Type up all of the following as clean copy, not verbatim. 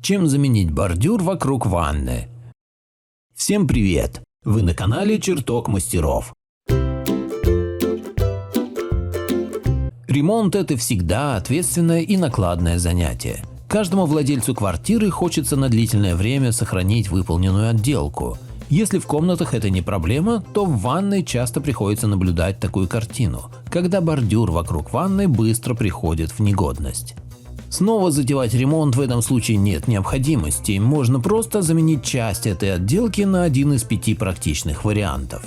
Чем заменить бордюр вокруг ванны? Всем привет! Вы на канале Чертог мастеров. Ремонт – это всегда ответственное и накладное занятие. Каждому владельцу квартиры хочется на длительное время сохранить выполненную отделку. Если в комнатах это не проблема, то в ванной часто приходится наблюдать такую картину, когда бордюр вокруг ванны быстро приходит в негодность. Снова затевать ремонт в этом случае нет необходимости, можно просто заменить часть этой отделки на один из 5 практичных вариантов.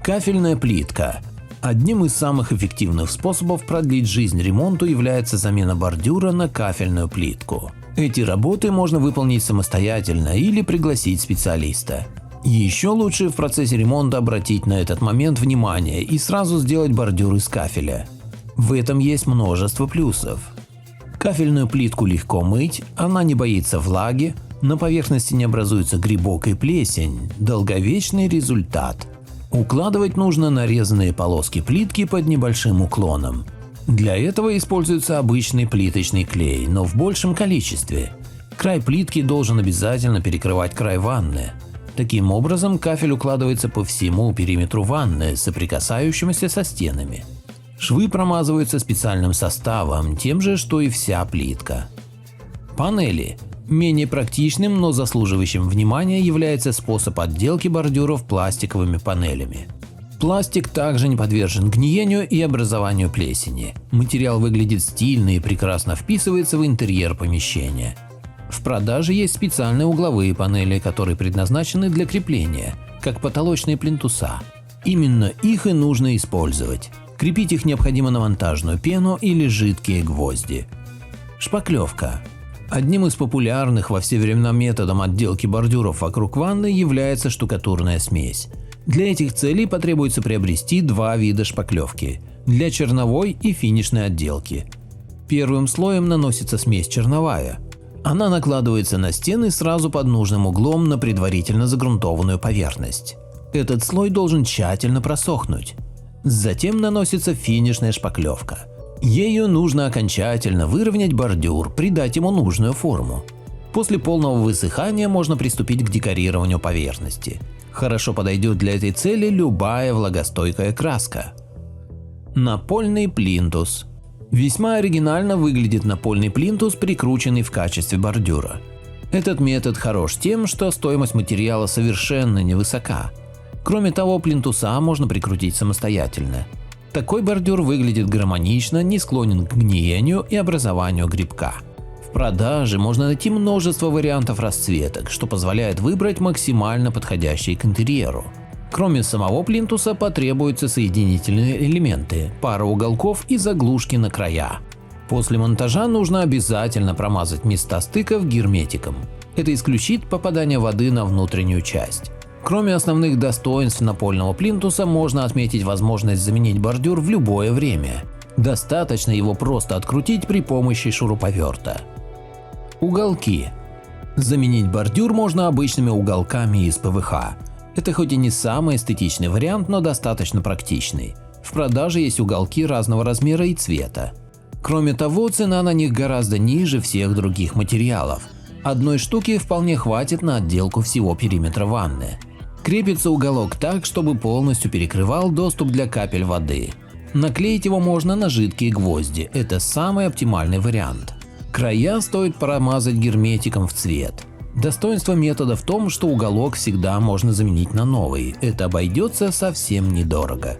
Кафельная плитка. Одним из самых эффективных способов продлить жизнь ремонту является замена бордюра на кафельную плитку. Эти работы можно выполнить самостоятельно или пригласить специалиста. Еще лучше в процессе ремонта обратить на этот момент внимание и сразу сделать бордюр из кафеля. В этом есть множество плюсов. Кафельную плитку легко мыть, она не боится влаги, на поверхности не образуется грибок и плесень, долговечный результат. Укладывать нужно нарезанные полоски плитки под небольшим уклоном. Для этого используется обычный плиточный клей, но в большем количестве. Край плитки должен обязательно перекрывать край ванны. Таким образом, кафель укладывается по всему периметру ванны, соприкасающимся со стенами. Швы промазываются специальным составом, тем же, что и вся плитка. Панели. Менее практичным, но заслуживающим внимания является способ отделки бордюров пластиковыми панелями. Пластик также не подвержен гниению и образованию плесени. Материал выглядит стильно и прекрасно вписывается в интерьер помещения. В продаже есть специальные угловые панели, которые предназначены для крепления, как потолочные плинтуса. Именно их и нужно использовать. Крепить их необходимо на монтажную пену или жидкие гвозди. Шпаклевка. Одним из популярных во все времена методом отделки бордюров вокруг ванны является штукатурная смесь. Для этих целей потребуется приобрести 2 вида шпаклевки – для черновой и финишной отделки. Первым слоем наносится смесь черновая. Она накладывается на стены сразу под нужным углом на предварительно загрунтованную поверхность. Этот слой должен тщательно просохнуть. Затем наносится финишная шпаклевка. Ею нужно окончательно выровнять бордюр, придать ему нужную форму. После полного высыхания можно приступить к декорированию поверхности. Хорошо подойдет для этой цели любая влагостойкая краска. Напольный плинтус. Весьма оригинально выглядит напольный плинтус, прикрученный в качестве бордюра. Этот метод хорош тем, что стоимость материала совершенно невысока. Кроме того, плинтуса можно прикрутить самостоятельно. Такой бордюр выглядит гармонично, не склонен к гниению и образованию грибка. В продаже можно найти множество вариантов расцветок, что позволяет выбрать максимально подходящий к интерьеру. Кроме самого плинтуса потребуются соединительные элементы, пара уголков и заглушки на края. После монтажа нужно обязательно промазать места стыков герметиком. Это исключит попадание воды на внутреннюю часть. Кроме основных достоинств напольного плинтуса, можно отметить возможность заменить бордюр в любое время. Достаточно его просто открутить при помощи шуруповерта. Уголки. Заменить бордюр можно обычными уголками из ПВХ. Это хоть и не самый эстетичный вариант, но достаточно практичный. В продаже есть уголки разного размера и цвета. Кроме того, цена на них гораздо ниже всех других материалов. Одной штуки вполне хватит на отделку всего периметра ванны. Крепится уголок так, чтобы полностью перекрывал доступ для капель воды. Наклеить его можно на жидкие гвозди, это самый оптимальный вариант. Края стоит промазать герметиком в цвет. Достоинство метода в том, что уголок всегда можно заменить на новый, это обойдется совсем недорого.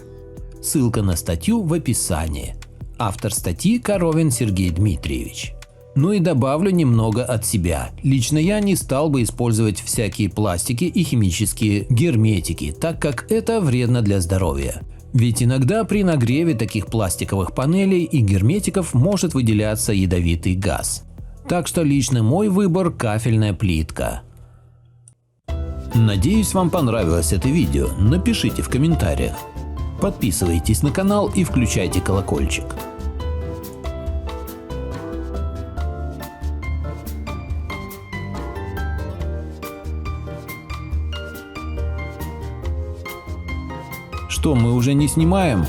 Ссылка на статью в описании. Автор статьи Коровин Сергей Дмитриевич. Ну и добавлю немного от себя. Лично я не стал бы использовать всякие пластики и химические герметики, так как это вредно для здоровья. Ведь иногда при нагреве таких пластиковых панелей и герметиков может выделяться ядовитый газ. Так что лично мой выбор – кафельная плитка. Надеюсь, вам понравилось это видео. Напишите в комментариях. Подписывайтесь на канал и включайте колокольчик. Что, мы уже не снимаем?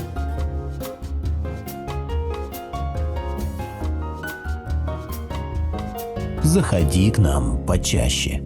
заходи к нам почаще.